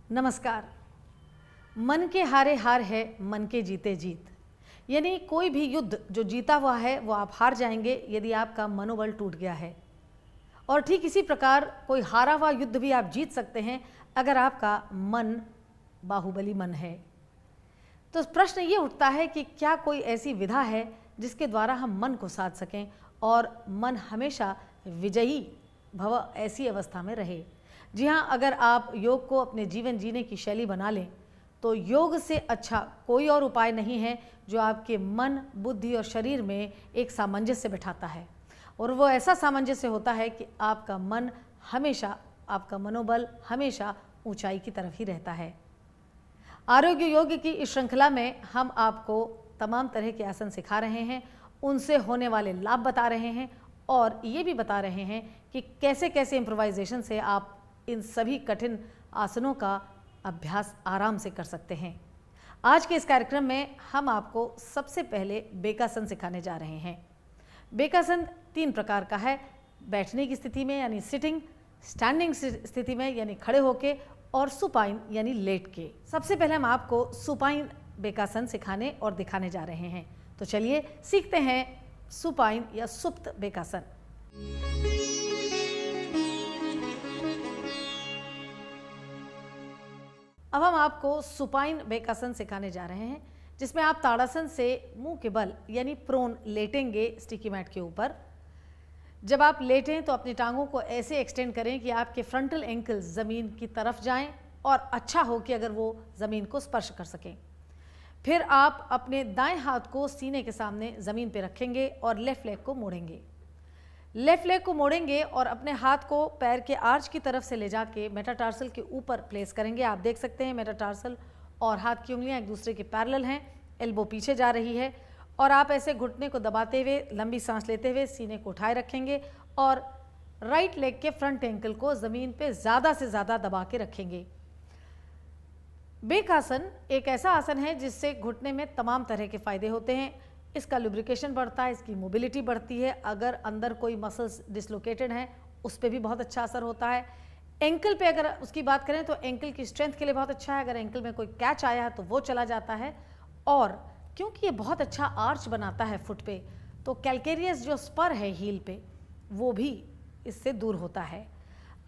नमस्कार। मन के हारे हार है, मन के जीते जीत। यानी कोई भी युद्ध जो जीता हुआ है वो आप हार जाएंगे यदि आपका मनोबल टूट गया है, और ठीक इसी प्रकार कोई हारा हुआ युद्ध भी आप जीत सकते हैं अगर आपका मन बाहुबली मन है। तो प्रश्न ये उठता है कि क्या कोई ऐसी विधा है जिसके द्वारा हम मन को साध सकें और मन हमेशा विजयी भव ऐसी अवस्था में रहे। जी हाँ, अगर आप योग को अपने जीवन जीने की शैली बना लें तो योग से अच्छा कोई और उपाय नहीं है जो आपके मन, बुद्धि और शरीर में एक सामंजस्य बिठाता है। और वो ऐसा सामंजस्य होता है कि आपका मन हमेशा, आपका मनोबल हमेशा ऊंचाई की तरफ ही रहता है। आरोग्य योग की इस श्रृंखला में हम आपको तमाम तरह के आसन सिखा रहे हैं, उनसे होने वाले लाभ बता रहे हैं और ये भी बता रहे हैं कि कैसे कैसे इम्प्रोवाइजेशन से आप इन सभी कठिन आसनों का अभ्यास आराम से कर सकते हैं। आज के इस कार्यक्रम में हम आपको सबसे पहले बेकासन सिखाने जा रहे हैं। बेकासन 3 प्रकार का है, बैठने की स्थिति में यानी सिटिंग, स्टैंडिंग स्थिति में यानी खड़े होके, और सुपाइन यानी लेट के। सबसे पहले हम आपको सुपाइन बेकासन सिखाने और दिखाने जा रहे हैं। तो चलिए सीखते हैं सुपाइन या सुप्त बेकासन। अब हम आपको सुपाइन बेकासन सिखाने जा रहे हैं, जिसमें आप ताड़ासन से मुंह के बल यानी प्रोन लेटेंगे स्टिकी मैट के ऊपर। जब आप लेटें तो अपनी टांगों को ऐसे एक्सटेंड करें कि आपके फ्रंटल एंकल्स ज़मीन की तरफ जाएं और अच्छा हो कि अगर वो ज़मीन को स्पर्श कर सकें। फिर आप अपने दाएं हाथ को सीने के सामने ज़मीन पे रखेंगे और लेफ़्ट लेग को मोड़ेंगे। लेफ़्ट लेग को मोड़ेंगे और अपने हाथ को पैर के आर्च की तरफ से ले जाके मेटाटार्सल के ऊपर प्लेस करेंगे। आप देख सकते हैं मेटाटार्सल और हाथ की उंगलियां एक दूसरे के पैरेलल हैं, एल्बो पीछे जा रही है और आप ऐसे घुटने को दबाते हुए लंबी सांस लेते हुए सीने को उठाए रखेंगे और राइट लेग के फ्रंट एंकल को ज़मीन पे ज़्यादा से ज़्यादा दबा के रखेंगे। बेकासन एक ऐसा आसन है जिससे घुटने में तमाम तरह के फ़ायदे होते हैं। इसका लुब्रिकेशन बढ़ता है, इसकी मोबिलिटी बढ़ती है, अगर अंदर कोई मसल्स डिसलोकेटेड हैं उस पर भी बहुत अच्छा असर होता है। एंकल पे अगर उसकी बात करें तो एंकल की स्ट्रेंथ के लिए बहुत अच्छा है, अगर एंकल में कोई कैच आया तो वो चला जाता है। और क्योंकि ये बहुत अच्छा आर्च बनाता है फुट पे, तो कैल्केरियस जो स्पर है हील पे वो भी इससे दूर होता है।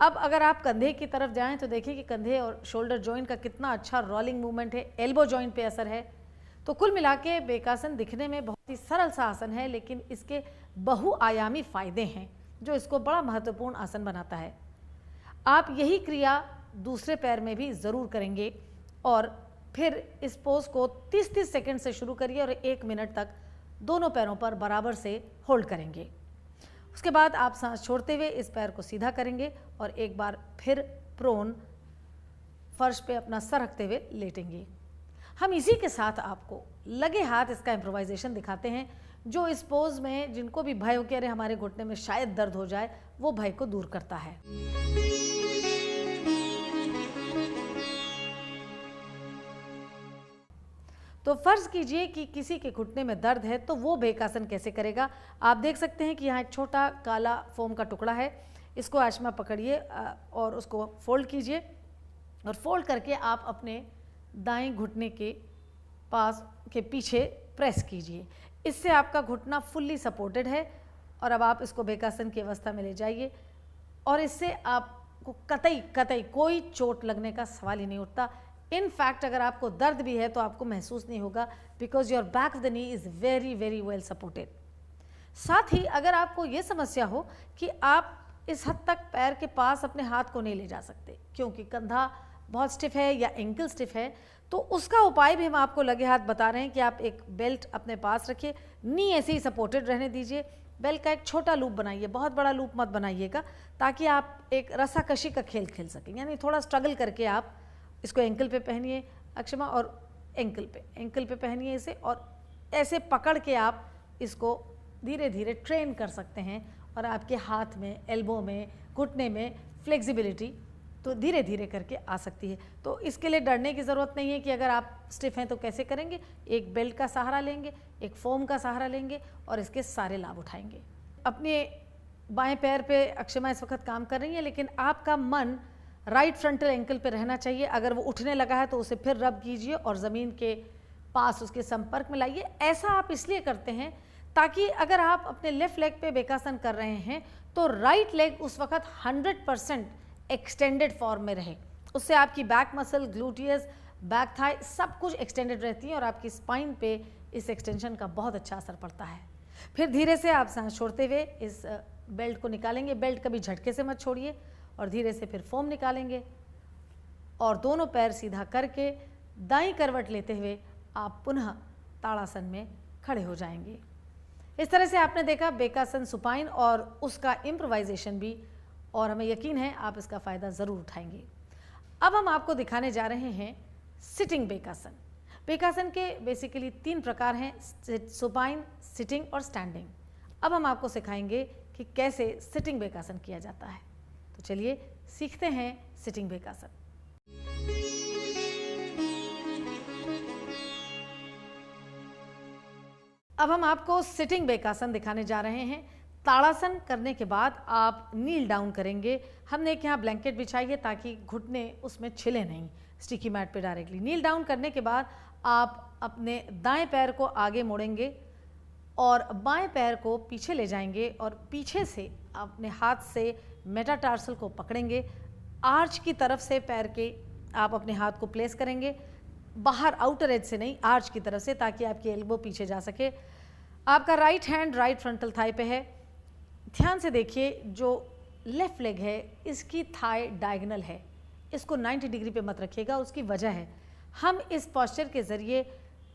अब अगर आप कंधे की तरफ जाएं तो देखिए कि कंधे और शोल्डर जॉइंट का कितना अच्छा रोलिंग मूवमेंट है, एल्बो जॉइंट पे असर है। तो कुल मिला के बेकासन दिखने में बहुत ही सरल सा आसन है, लेकिन इसके बहुआयामी फायदे हैं जो इसको बड़ा महत्वपूर्ण आसन बनाता है। आप यही क्रिया दूसरे पैर में भी ज़रूर करेंगे और फिर इस पोज को 30-30 सेकंड से शुरू करिए और 1 मिनट तक दोनों पैरों पर बराबर से होल्ड करेंगे। उसके बाद आप सांस छोड़ते हुए इस पैर को सीधा करेंगे और एक बार फिर प्रोन फर्श पे अपना सर रखते हुए लेटेंगे। हम इसी के साथ आपको लगे हाथ इसका इम्प्रोवाइजेशन दिखाते हैं जो इस पोज में जिनको भी भय हो कि अरे हमारे घुटने में शायद दर्द हो जाए, वो भय को दूर करता है। तो फर्ज कीजिए कि किसी के घुटने में दर्द है तो वो बेकासन कैसे करेगा। आप देख सकते हैं कि यहाँ एक छोटा काला फोम का टुकड़ा है, इसको आचमा पकड़िए और उसको फोल्ड कीजिए और फोल्ड करके आप अपने दाएं घुटने के पास के पीछे प्रेस कीजिए। इससे आपका घुटना फुल्ली सपोर्टेड है और अब आप इसको बेकासन की अवस्था में ले जाइए और इससे आपको कतई कोई चोट लगने का सवाल ही नहीं उठता। इन फैक्ट अगर आपको दर्द भी है तो आपको महसूस नहीं होगा, because your back of the knee is very very well supported. साथ ही अगर आपको ये समस्या हो कि आप इस हद तक पैर के पास अपने हाथ को नहीं ले जा सकते क्योंकि कंधा बहुत स्टिफ है या एंकल स्टिफ है, तो उसका उपाय भी हम आपको लगे हाथ बता रहे हैं कि आप एक बेल्ट अपने पास रखिए, नी ऐसे ही सपोर्टेड रहने दीजिए। बेल्ट का एक छोटा लूप बनाइए, बहुत बड़ा लूप मत बनाइएगा, ताकि आप एक रस्साकशी का खेल खेल सकें। यानी थोड़ा स्ट्रगल करके आप इसको एंकल पे पहनिए, अक्षमा, और एंकल पे पहनिए इसे, और ऐसे पकड़ के आप इसको धीरे धीरे ट्रेन कर सकते हैं और आपके हाथ में, एल्बो में, घुटने में फ्लेक्सिबिलिटी तो धीरे धीरे करके आ सकती है। तो इसके लिए डरने की ज़रूरत नहीं है कि अगर आप स्टिफ हैं तो कैसे करेंगे। एक बेल्ट का सहारा लेंगे, एक फोम का सहारा लेंगे और इसके सारे लाभ उठाएंगे। अपने बाएं पैर पे अक्षमा इस वक्त काम कर रही है, लेकिन आपका मन राइट फ्रंटल एंकल पे रहना चाहिए। अगर वो उठने लगा है तो उसे फिर रब कीजिए और ज़मीन के पास उसके संपर्क में लाइए। ऐसा आप इसलिए करते हैं ताकि अगर आप अपने लेफ्ट लेग पे बेकासन कर रहे हैं तो राइट लेग उस वक्त 100% एक्सटेंडेड फॉर्म में रहे। उससे आपकी back muscle, gluteus, back thigh सब कुछ एक्सटेंडेड रहती हैं और आपकी स्पाइन पे इस एक्सटेंशन का बहुत अच्छा असर पड़ता है। फिर धीरे से आप सांस छोड़ते हुए इस बेल्ट को निकालेंगे। बेल्ट कभी झटके से मत छोड़िए और धीरे से फिर फोम निकालेंगे और दोनों पैर सीधा करके दाईं करवट लेते हुए आप पुनः ताड़ासन में खड़े हो जाएंगे। इस तरह से आपने देखा बेकासन सुपाइन और उसका इम्प्रोवाइजेशन भी, और हमें यकीन है आप इसका फ़ायदा ज़रूर उठाएंगे। अब हम आपको दिखाने जा रहे हैं सिटिंग बेकासन। बेकासन के बेसिकली 3 प्रकार हैं, सुपाइन, सिटिंग और स्टैंडिंग। अब हम आपको सिखाएंगे कि कैसे सिटिंग बेकासन किया जाता है। तो चलिए सीखते हैं सिटिंग बेकासन। अब हम आपको सिटिंग बेकासन दिखाने जा रहे हैं। ताड़ासन करने के बाद आप नील डाउन करेंगे। हमने एक यहाँ ब्लैंकेट बिछाई है ताकि घुटने उसमें छिले नहीं स्टिकी मैट पे डायरेक्टली। नील डाउन करने के बाद आप अपने दाएं पैर को आगे मोड़ेंगे और बाएं पैर को पीछे ले जाएंगे और पीछे से अपने हाथ से मेटाटार्सल को पकड़ेंगे। आर्च की तरफ से पैर के आप अपने हाथ को प्लेस करेंगे, बाहर आउटर एज से नहीं, आर्च की तरफ से, ताकि आपकी एल्बो पीछे जा सके। आपका right hand right frontal thigh पे है। ध्यान से देखिए, जो लेफ्ट लेग है इसकी थाई डायगोनल है, इसको 90 डिग्री पे मत रखिएगा। उसकी वजह है हम इस पॉस्चर के ज़रिए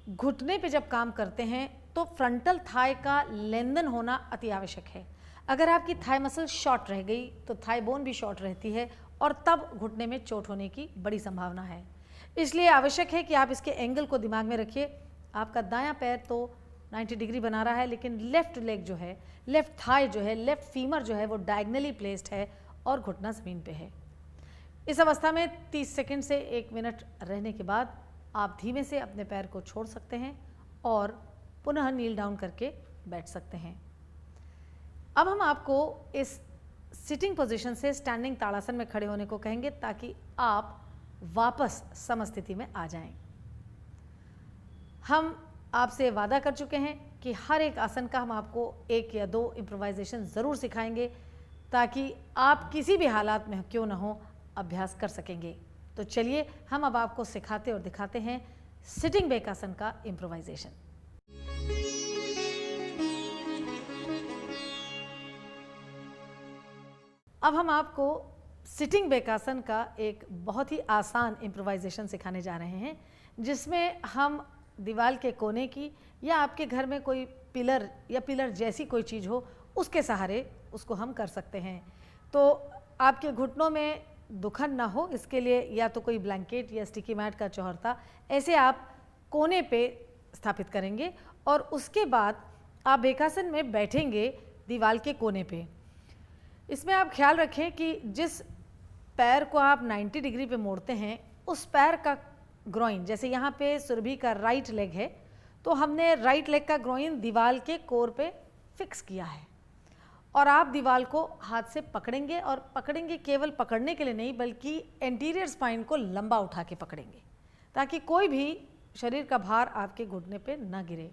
घुटने पे जब काम करते हैं तो फ्रंटल थाई का लेंदन होना अति आवश्यक है। अगर आपकी थाई मसल शॉर्ट रह गई तो थाई बोन भी शॉर्ट रहती है और तब घुटने में चोट होने की बड़ी संभावना है। इसलिए आवश्यक है कि आप इसके एंगल को दिमाग में रखिए। आपका दायां पैर तो 90 डिग्री बना रहा है, लेकिन लेफ्ट लेग जो है, लेफ्ट थाई जो है, लेफ्ट फीमर जो है वो डायगनली प्लेस्ड है और घुटना ज़मीन पे है। इस अवस्था में 30 सेकंड से 1 मिनट रहने के बाद आप धीमे से अपने पैर को छोड़ सकते हैं और पुनः नील डाउन करके बैठ सकते हैं। अब हम आपको इस सिटिंग पोजीशन से स्टैंडिंग ताड़ासन में खड़े होने को कहेंगे ताकि आप वापस समस्थिति में आ जाएं। हम आपसे वादा कर चुके हैं कि हर एक आसन का हम आपको 1 या 2 इम्प्रोवाइजेशन ज़रूर सिखाएंगे ताकि आप किसी भी हालात में क्यों ना हो अभ्यास कर सकेंगे। तो चलिए हम अब आपको सिखाते और दिखाते हैं सिटिंग बेकासन का इम्प्रोवाइजेशन। अब हम आपको सिटिंग बेकासन का एक बहुत ही आसान इम्प्रोवाइजेशन सिखाने जा रहे हैं, जिसमें हम दीवार के कोने की या आपके घर में कोई पिलर या पिलर जैसी कोई चीज़ हो उसके सहारे उसको हम कर सकते हैं। तो आपके घुटनों में दुखन ना हो इसके लिए या तो कोई ब्लैंकेट या स्टिकी मैट का चौहर्ता ऐसे आप कोने पे स्थापित करेंगे और उसके बाद आप बेकासन में बैठेंगे दीवार के कोने पे। इसमें आप ख्याल रखें कि जिस पैर को आप 90 डिग्री पे मोड़ते हैं उस पैर का ग्रोइन, जैसे यहाँ पे सुरभि का राइट लेग है तो हमने राइट लेग का ग्रोइन दीवार के कोर पे फिक्स किया है और आप दीवार को हाथ से पकड़ेंगे और पकड़ेंगे केवल पकड़ने के लिए नहीं बल्कि एंटीरियर स्पाइन को लंबा उठा के पकड़ेंगे। ताकि कोई भी शरीर का भार आपके घुटने पे ना गिरे।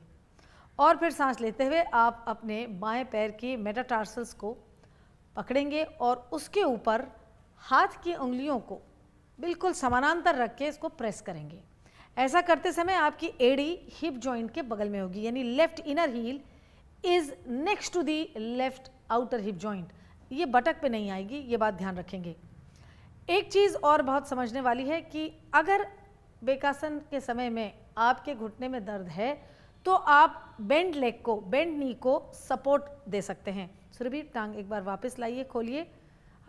और फिर सांस लेते हुए आप अपने बाएं पैर की मेटाटार्सल्स को पकड़ेंगे और उसके ऊपर हाथ की उंगलियों को बिल्कुल समानांतर रख के इसको प्रेस करेंगे। ऐसा करते समय आपकी एड़ी हिप जॉइंट के बगल में होगी, यानी left inner heel is next to the left outer hip joint. ये बटक पे नहीं आएगी, ये बात ध्यान रखेंगे। एक चीज़ और बहुत समझने वाली है कि अगर बेकासन के समय में आपके घुटने में दर्द है तो आप बेंड लेग को, बेंड नी को सपोर्ट दे सकते हैं। सुरभि, टांग एक बार वापस लाइए, खोलिए।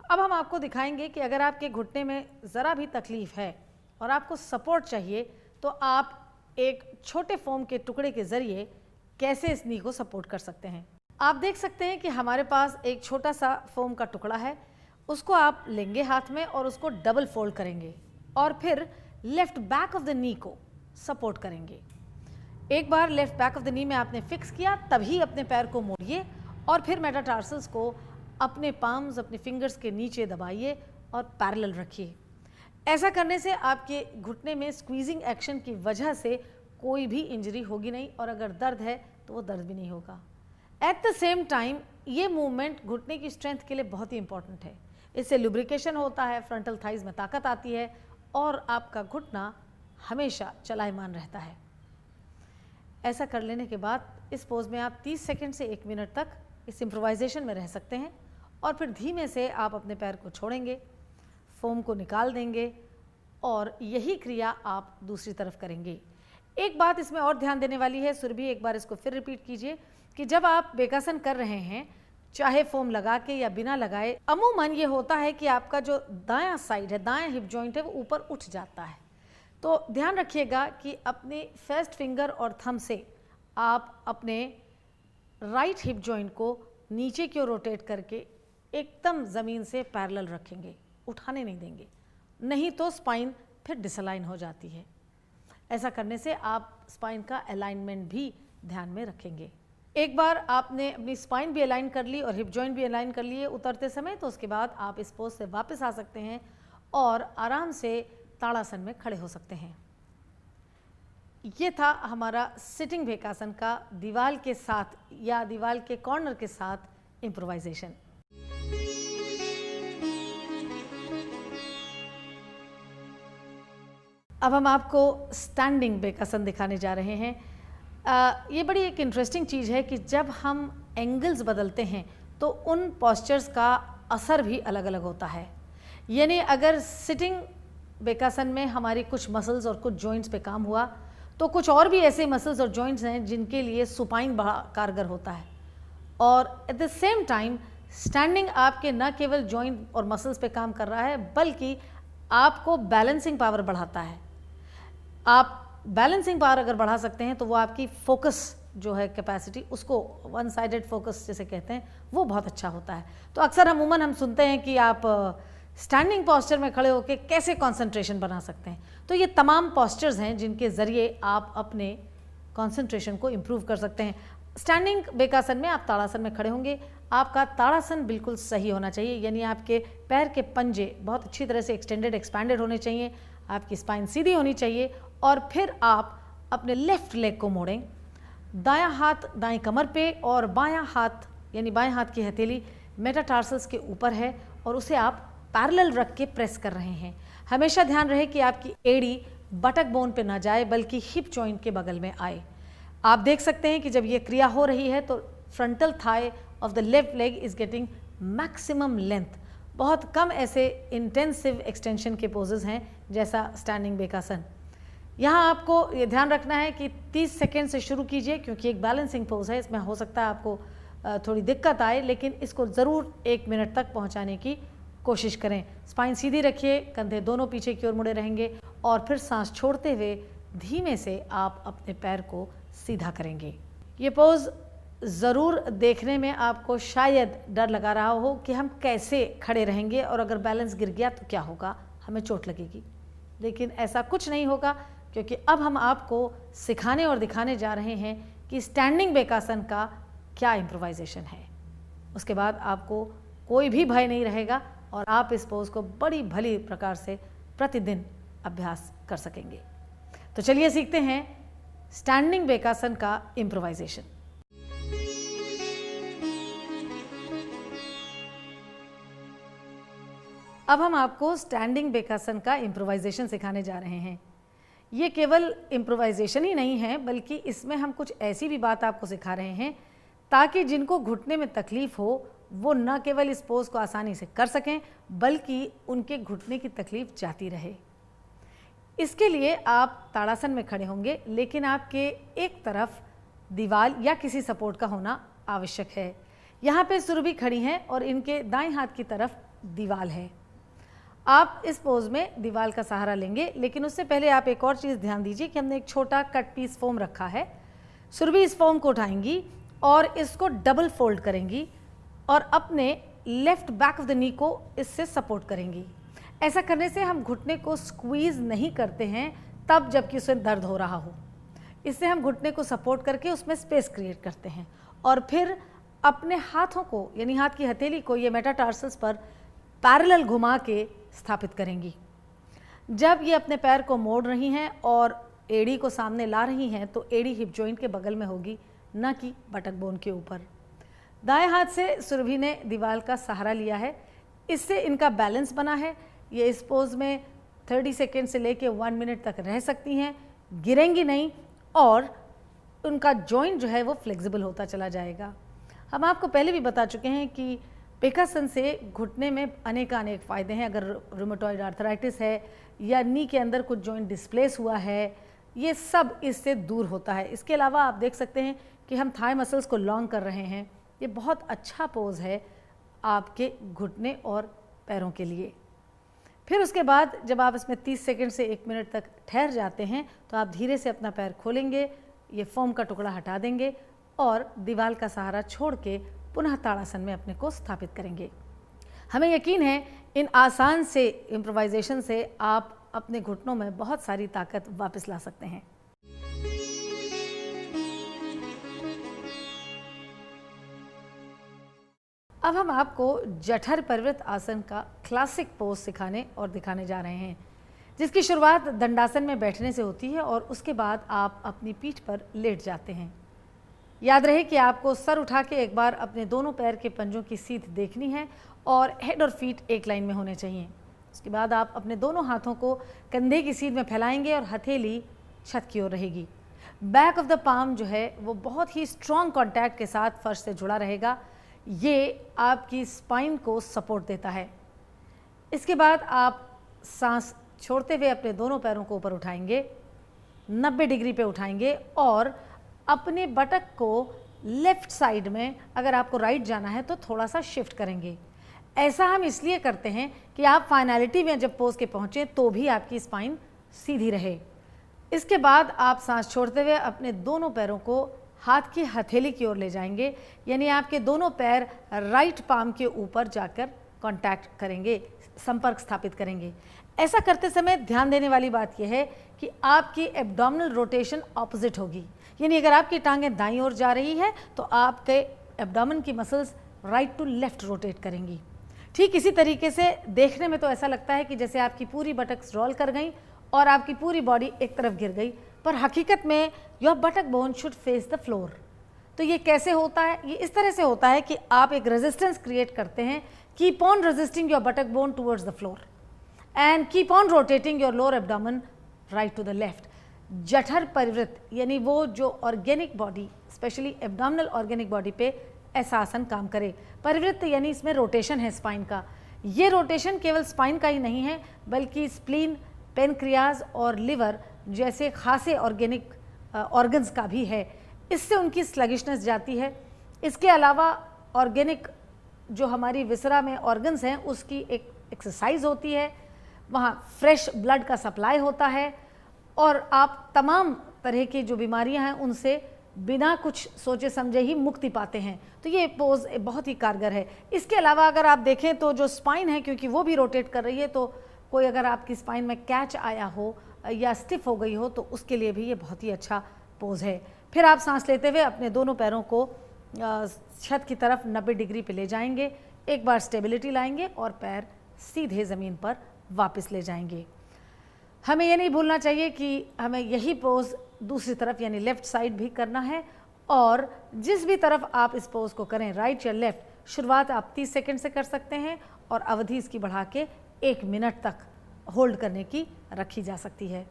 अब हम आपको दिखाएंगे कि अगर आपके घुटने में ज़रा भी तकलीफ है और आपको सपोर्ट चाहिए तो आप एक छोटे फोम के टुकड़े के ज़रिए कैसे इस नी को सपोर्ट कर सकते हैं। आप देख सकते हैं कि हमारे पास एक छोटा सा फोम का टुकड़ा है, उसको आप लेंगे हाथ में और उसको डबल फोल्ड करेंगे और फिर left back of the knee को सपोर्ट करेंगे। एक बार left back of the knee में आपने फिक्स किया, तभी अपने पैर को मोड़िए और फिर मेटाटार्सल्स को अपने पाम्स, अपने फिंगर्स के नीचे दबाइए और पैरेलल रखिए। ऐसा करने से आपके घुटने में स्क्वीजिंग एक्शन की वजह से कोई भी इंजरी होगी नहीं और अगर दर्द है तो वो दर्द भी नहीं होगा। एट द सेम टाइम ये मूवमेंट घुटने की स्ट्रेंथ के लिए बहुत ही इंपॉर्टेंट है। इससे लुब्रिकेशन होता है, फ्रंटल थाइज में ताकत आती है और आपका घुटना हमेशा चलायमान रहता है। ऐसा कर लेने के बाद इस पोज में आप 30 सेकंड से 1 मिनट तक इस इम्प्रोवाइजेशन में रह सकते हैं और फिर धीमे से आप अपने पैर को छोड़ेंगे, फोम को निकाल देंगे और यही क्रिया आप दूसरी तरफ करेंगे। एक बात इसमें और ध्यान देने वाली है, सुरभि एक बार इसको फिर रिपीट कीजिए कि जब आप बेकासन कर रहे हैं, चाहे फोम लगा के या बिना लगाए, अमूमन ये होता है कि आपका जो दायां साइड है, दायां हिप जॉइंट है, वो ऊपर उठ जाता है। तो ध्यान रखिएगा कि अपने फर्स्ट फिंगर और थंब से आप अपने राइट हिप जॉइंट को नीचे की ओर रोटेट करके एकदम ज़मीन से पैरेलल रखेंगे, उठाने नहीं देंगे, नहीं तो स्पाइन फिर डिसअलाइन हो जाती है। ऐसा करने से आप स्पाइन का अलाइनमेंट भी ध्यान में रखेंगे। एक बार आपने अपनी स्पाइन भी अलाइन कर ली और हिप जॉइंट भी अलाइन कर लिए उतरते समय, तो उसके बाद आप इस पोज से वापस आ सकते हैं और आराम से ताड़ासन में खड़े हो सकते हैं। ये था हमारा सिटिंग बेकासन का दीवार के साथ या दीवार के कॉर्नर के साथ इम्प्रोवाइजेशन। अब हम आपको स्टैंडिंग बेकासन दिखाने जा रहे हैं। ये बड़ी एक इंटरेस्टिंग चीज़ है कि जब हम एंगल्स बदलते हैं तो उन पॉस्चर्स का असर भी अलग अलग होता है। यानी अगर सिटिंग बेकासन में हमारी कुछ मसल्स और कुछ जॉइंट्स पे काम हुआ तो कुछ और भी ऐसे मसल्स और जॉइंट्स हैं जिनके लिए सुपाइन बड़ा कारगर होता है। और at the same time standing आपके न केवल जॉइंट और मसल्स पे काम कर रहा है बल्कि आपको बैलेंसिंग पावर बढ़ाता है। आप बैलेंसिंग पावर अगर बढ़ा सकते हैं तो वो आपकी फोकस जो है कैपेसिटी, उसको वन साइडेड फोकस जिसे कहते हैं, वो बहुत अच्छा होता है। तो अक्सर अमूमन हम सुनते हैं कि आप स्टैंडिंग पॉस्चर में खड़े होकर कैसे कंसंट्रेशन बना सकते हैं। तो ये तमाम पॉस्चर्स हैं जिनके ज़रिए आप अपने कंसंट्रेशन को इम्प्रूव कर सकते हैं। स्टैंडिंग बेकासन में आप ताड़ासन में खड़े होंगे, आपका ताड़ासन बिल्कुल सही होना चाहिए, यानी आपके पैर के पंजे बहुत अच्छी तरह से एक्सटेंडेड एक्सपैंडेड होने चाहिए, आपकी स्पाइन सीधी होनी चाहिए और फिर आप अपने लेफ्ट लेग को मोड़ें, दायां हाथ दाएं कमर पे और बायां हाथ यानी बाएं हाथ की हथेली मेटाटार्सल्स के ऊपर है और उसे आप पैरेलल रख के प्रेस कर रहे हैं। हमेशा ध्यान रहे कि आपकी एड़ी बटक बोन पे ना जाए बल्कि हिप जॉइंट के बगल में आए। आप देख सकते हैं कि जब ये क्रिया हो रही है तो frontal thigh of the left leg is getting maximum length. बहुत कम ऐसे इंटेंसिव एक्सटेंशन के पोजेज हैं जैसा स्टैंडिंग बेकासन। यहाँ आपको ये ध्यान रखना है कि 30 सेकेंड से शुरू कीजिए क्योंकि एक बैलेंसिंग पोज है, इसमें हो सकता है आपको थोड़ी दिक्कत आए, लेकिन इसको ज़रूर 1 मिनट तक पहुँचाने की कोशिश करें। स्पाइन सीधी रखिए, कंधे दोनों पीछे की ओर मुड़े रहेंगे और फिर सांस छोड़ते हुए धीमे से आप अपने पैर को सीधा करेंगे। ये पोज ज़रूर देखने में आपको शायद डर लगा रहा हो कि हम कैसे खड़े रहेंगे और अगर बैलेंस गिर गया तो क्या होगा, हमें चोट लगेगी, लेकिन ऐसा कुछ नहीं होगा क्योंकि अब हम आपको सिखाने और दिखाने जा रहे हैं कि स्टैंडिंग बेकासन का क्या इम्प्रोवाइजेशन है। उसके बाद आपको कोई भी भय नहीं रहेगा और आप इस पोज को बड़ी भली प्रकार से प्रतिदिन अभ्यास कर सकेंगे। तो चलिए सीखते हैं स्टैंडिंग बेकासन का इम्प्रोवाइजेशन। अब हम आपको स्टैंडिंग बेकासन का इम्प्रोवाइजेशन सिखाने जा रहे हैं। ये केवल इम्प्रोवाइजेशन ही नहीं है, बल्कि इसमें हम कुछ ऐसी भी बात आपको सिखा रहे हैं ताकि जिनको घुटने में तकलीफ हो वो न केवल इस पोज को आसानी से कर सकें, बल्कि उनके घुटने की तकलीफ जाती रहे। इसके लिए आप ताड़ासन में खड़े होंगे, लेकिन आपके एक तरफ दीवार या किसी सपोर्ट का होना आवश्यक है। यहाँ पे सुरभि खड़ी हैं और इनके दाएं हाथ की तरफ दीवार है। आप इस पोज में दीवार का सहारा लेंगे, लेकिन उससे पहले आप एक और चीज़ ध्यान दीजिए कि हमने एक छोटा कट पीस फोम रखा है। सुरभि इस फोम को उठाएंगी और इसको डबल फोल्ड करेंगी और अपने left back of the knee को इससे सपोर्ट करेंगी। ऐसा करने से हम घुटने को स्क्वीज नहीं करते हैं तब जबकि उसमें दर्द हो रहा हो। इससे हम घुटने को सपोर्ट करके उसमें स्पेस क्रिएट करते हैं और फिर अपने हाथों को यानी हाथ की हथेली को ये मेटाटार्सल्स पर पैरेलल घुमा के स्थापित करेंगी। जब ये अपने पैर को मोड़ रही हैं और एड़ी को सामने ला रही हैं तो एड़ी हिप जॉइंट के बगल में होगी, न कि बटक बोन के ऊपर। दाएं हाथ से सुरभि ने दीवार का सहारा लिया है, इससे इनका बैलेंस बना है। ये इस पोज में 30 सेकेंड से लेके 1 मिनट तक रह सकती हैं, गिरेंगी नहीं और उनका जॉइंट जो है वो फ्लेक्सिबल होता चला जाएगा। हम आपको पहले भी बता चुके हैं कि बेकासन से घुटने में अनेक फ़ायदे हैं। अगर रूमेटॉइड आर्थराइटिस है या नी के अंदर कुछ जॉइंट डिस्प्लेस हुआ है, ये सब इससे दूर होता है। इसके अलावा आप देख सकते हैं कि हम थाई मसल्स को लॉन्ग कर रहे हैं। ये बहुत अच्छा पोज है आपके घुटने और पैरों के लिए। फिर उसके बाद जब आप इसमें 30 सेकंड से 1 मिनट तक ठहर जाते हैं तो आप धीरे से अपना पैर खोलेंगे, ये फोम का टुकड़ा हटा देंगे और दीवार का सहारा छोड़ के पुनः ताड़ासन में अपने को स्थापित करेंगे। हमें यकीन है इन आसान से इम्प्रोवाइजेशन से आप अपने घुटनों में बहुत सारी ताकत वापस ला सकते हैं। अब हम आपको जठर परिवृत आसन का क्लासिक पोज सिखाने और दिखाने जा रहे हैं, जिसकी शुरुआत दंडासन में बैठने से होती है और उसके बाद आप अपनी पीठ पर लेट जाते हैं। याद रहे कि आपको सर उठा के एक बार अपने दोनों पैर के पंजों की सीध देखनी है और हेड और फीट एक लाइन में होने चाहिए। उसके बाद आप अपने दोनों हाथों को कंधे की सीध में फैलाएंगे और हथेली छत की ओर रहेगी। बैक ऑफ द पाम जो है वो बहुत ही स्ट्रॉन्ग कॉन्टैक्ट के साथ फर्श से जुड़ा रहेगा। ये आपकी स्पाइन को सपोर्ट देता है। इसके बाद आप सांस छोड़ते हुए अपने दोनों पैरों को ऊपर उठाएंगे, 90 डिग्री पे उठाएंगे और अपने बटक को लेफ्ट साइड में, अगर आपको राइट जाना है तो थोड़ा सा शिफ्ट करेंगे। ऐसा हम इसलिए करते हैं कि आप फाइनलिटी में जब पोज के पहुँचें तो भी आपकी स्पाइन सीधी रहे। इसके बाद आप सांस छोड़ते हुए अपने दोनों पैरों को हाथ की हथेली की ओर ले जाएंगे, यानी आपके दोनों पैर राइट पाम के ऊपर जाकर कांटेक्ट करेंगे, संपर्क स्थापित करेंगे। ऐसा करते समय ध्यान देने वाली बात यह है कि आपकी एब्डोमिनल रोटेशन ऑपोजिट होगी, यानी अगर आपकी टांगें दाईं ओर जा रही है तो आपके एब्डोमेन की muscles right to left rotate करेंगी। ठीक इसी तरीके से देखने में तो ऐसा लगता है कि जैसे आपकी पूरी बटक्स रोल कर गई और आपकी पूरी बॉडी एक तरफ गिर गई, पर हकीकत में your buttock bone should face the floor. तो ये कैसे होता है? ये इस तरह से होता है कि आप एक रेजिस्टेंस क्रिएट करते हैं, keep on resisting your buttock bone towards the floor and keep on rotating your lower abdomen right to the left. जठर परिवृत यानी वो जो organic body, specially abdominal organic body पे ऐसा आसन काम करे। परिवृत यानी इसमें रोटेशन है स्पाइन का। ये रोटेशन केवल स्पाइन का ही नहीं है, बल्कि स्प्लीन, पेनक्रियाज और लिवर जैसे खासे ऑर्गेनिक ऑर्गन्स का भी है। इससे उनकी स्लगिशनेस जाती है। इसके अलावा ऑर्गेनिक जो हमारी विसरा में ऑर्गन्स हैं उसकी एक एक्सरसाइज होती है, वहाँ फ्रेश ब्लड का सप्लाई होता है और आप तमाम तरह की जो बीमारियां हैं उनसे बिना कुछ सोचे समझे ही मुक्ति पाते हैं। तो ये पोज बहुत ही कारगर है। इसके अलावा अगर आप देखें तो जो स्पाइन है, क्योंकि वो भी रोटेट कर रही है, तो कोई अगर आपकी स्पाइन में कैच आया हो या स्टिफ हो गई हो तो उसके लिए भी ये बहुत ही अच्छा पोज है। फिर आप सांस लेते हुए अपने दोनों पैरों को छत की तरफ 90 डिग्री पे ले जाएंगे, एक बार स्टेबिलिटी लाएंगे और पैर सीधे ज़मीन पर वापस ले जाएंगे। हमें ये नहीं भूलना चाहिए कि हमें यही पोज दूसरी तरफ यानी लेफ़्ट साइड भी करना है, और जिस भी तरफ आप इस पोज को करें, राइट या लेफ़्ट, शुरुआत आप 30 सेकंड से कर सकते हैं और अवधि इसकी बढ़ा के 1 मिनट तक होल्ड करने की रखी जा सकती है।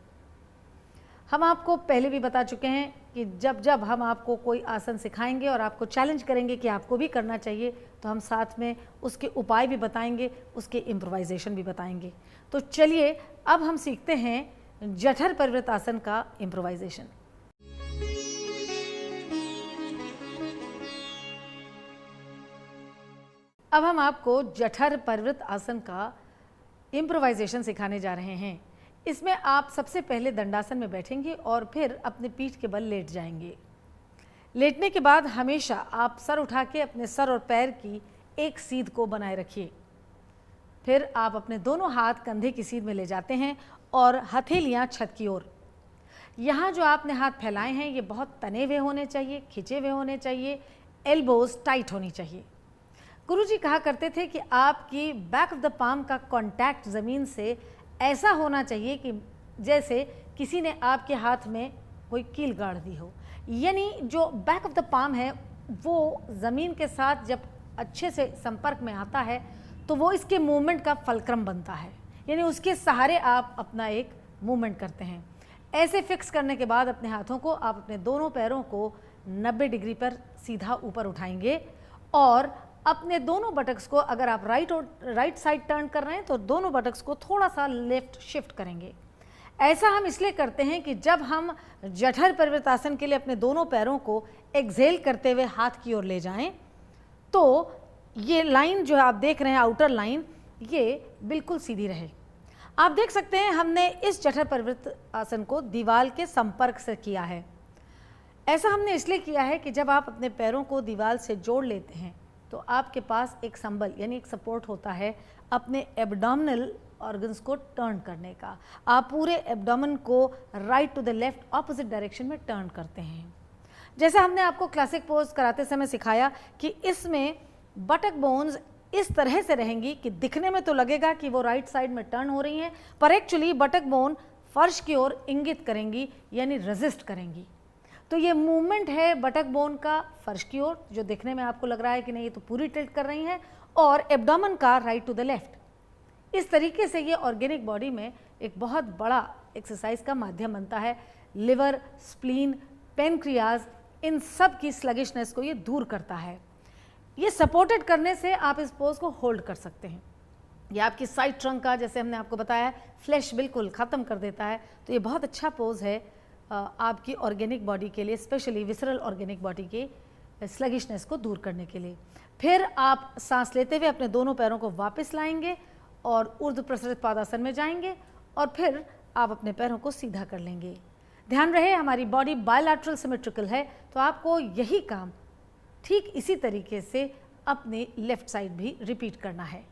हम आपको पहले भी बता चुके हैं कि जब जब हम आपको कोई आसन सिखाएंगे और आपको चैलेंज करेंगे कि आपको भी करना चाहिए, तो हम साथ में उसके उपाय भी बताएंगे, उसके इम्प्रोवाइजेशन भी बताएंगे। तो चलिए अब हम सीखते हैं जठर परिवृत आसन का इम्प्रोवाइजेशन। अब हम आपको जठर परिवृत आसन का इम्प्रोवाइजेशन सिखाने जा रहे हैं। इसमें आप सबसे पहले दंडासन में बैठेंगे और फिर अपने पीठ के बल लेट जाएंगे। लेटने के बाद हमेशा आप सर उठा के अपने सर और पैर की एक सीध को बनाए रखिए। फिर आप अपने दोनों हाथ कंधे की सीध में ले जाते हैं और हथेलियां छत की ओर। यहाँ जो आपने हाथ फैलाए हैं ये बहुत तने हुए होने चाहिए, खिंचे हुए होने चाहिए, एल्बोज टाइट होनी चाहिए। गुरुजी कहा करते थे कि आपकी बैक ऑफ द पाम का कांटेक्ट ज़मीन से ऐसा होना चाहिए कि जैसे किसी ने आपके हाथ में कोई कील गाड़ दी हो, यानी जो बैक ऑफ द पाम है वो ज़मीन के साथ जब अच्छे से संपर्क में आता है तो वो इसके मूवमेंट का फलक्रम बनता है, यानी उसके सहारे आप अपना एक मूवमेंट करते हैं। ऐसे फिक्स करने के बाद अपने हाथों को आप अपने दोनों पैरों को 90 डिग्री पर सीधा ऊपर उठाएंगे और अपने दोनों बटक्स को, अगर आप राइट साइड टर्न कर रहे हैं तो दोनों बटक्स को थोड़ा सा लेफ्ट शिफ्ट करेंगे। ऐसा हम इसलिए करते हैं कि जब हम जठर परिवृत आसन के लिए अपने दोनों पैरों को एक्सहेल करते हुए हाथ की ओर ले जाएं तो ये लाइन जो आप देख रहे हैं, आउटर लाइन, ये बिल्कुल सीधी रहे। आप देख सकते हैं हमने इस जठर परिवृत आसन को दीवार के संपर्क से किया है। ऐसा हमने इसलिए किया है कि जब आप अपने पैरों को दीवार से जोड़ लेते हैं तो आपके पास एक संबल यानी एक सपोर्ट होता है अपने एब्डोमिनल ऑर्गन्स को टर्न करने का। आप पूरे एब्डोमेन को right to the left opposite direction में टर्न करते हैं। जैसे हमने आपको क्लासिक पोज कराते समय सिखाया कि इसमें बटक बोन्स इस तरह से रहेंगी कि दिखने में तो लगेगा कि वो राइट साइड में टर्न हो रही हैं, पर एक्चुअली बटक बोन फर्श की ओर इंगित करेंगी यानी रेजिस्ट करेंगी। तो ये मूवमेंट है बटक बोन का फर्श की ओर, जो दिखने में आपको लग रहा है कि नहीं ये तो पूरी टिल्ट कर रही हैं, और एब्डोमेन का राइट टू द लेफ्ट। इस तरीके से ये ऑर्गेनिक बॉडी में एक बहुत बड़ा एक्सरसाइज का माध्यम बनता है। लिवर, स्प्लीन, पेनक्रियाज, इन सब की स्लगिशनेस को ये दूर करता है। ये सपोर्टेड करने से आप इस पोज को होल्ड कर सकते हैं। ये आपकी साइड ट्रंक का, जैसे हमने आपको बताया, फ्लैश बिल्कुल ख़त्म कर देता है। तो ये बहुत अच्छा पोज है आपकी ऑर्गेनिक बॉडी के लिए, स्पेशली विसरल ऑर्गेनिक बॉडी के स्लगिशनेस को दूर करने के लिए। फिर आप सांस लेते हुए अपने दोनों पैरों को वापस लाएंगे और ऊर्ध्व प्रसरित पादासन में जाएंगे और फिर आप अपने पैरों को सीधा कर लेंगे। ध्यान रहे हमारी बॉडी बायलैटरल सिमेट्रिकल है, तो आपको यही काम ठीक इसी तरीके से अपने लेफ्ट साइड भी रिपीट करना है।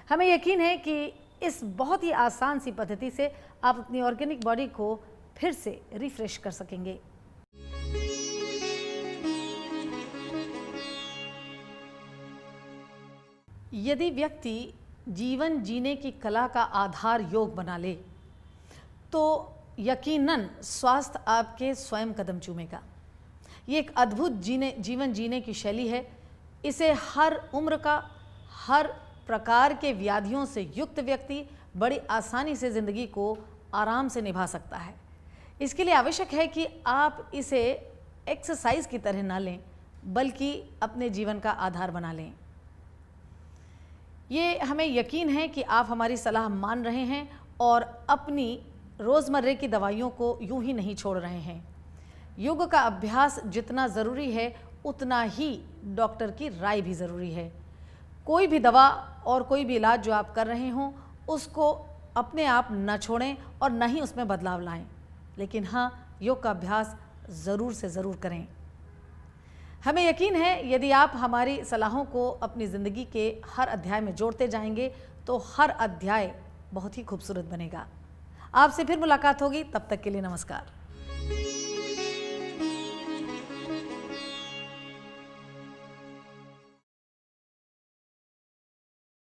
हमें यकीन है कि इस बहुत ही आसान सी पद्धति से आप अपनी ऑर्गेनिक बॉडी को फिर से रिफ्रेश कर सकेंगे। यदि व्यक्ति जीवन जीने की कला का आधार योग बना ले तो यकीनन स्वास्थ्य आपके स्वयं कदम चूमेगा। ये एक अद्भुत जीवन जीने की शैली है। इसे हर उम्र का, हर प्रकार के व्याधियों से युक्त व्यक्ति बड़ी आसानी से ज़िंदगी को आराम से निभा सकता है। इसके लिए आवश्यक है कि आप इसे एक्सरसाइज की तरह ना लें, बल्कि अपने जीवन का आधार बना लें। ये हमें यकीन है कि आप हमारी सलाह मान रहे हैं और अपनी रोज़मर्रे की दवाइयों को यूं ही नहीं छोड़ रहे हैं। योग का अभ्यास जितना ज़रूरी है उतना ही डॉक्टर की राय भी ज़रूरी है। कोई भी दवा और कोई भी इलाज जो आप कर रहे हों उसको अपने आप न छोड़ें और न ही उसमें बदलाव लाएं, लेकिन हाँ, योग का अभ्यास ज़रूर से ज़रूर करें। हमें यकीन है यदि आप हमारी सलाहों को अपनी ज़िंदगी के हर अध्याय में जोड़ते जाएंगे तो हर अध्याय बहुत ही खूबसूरत बनेगा। आपसे फिर मुलाकात होगी, तब तक के लिए नमस्कार।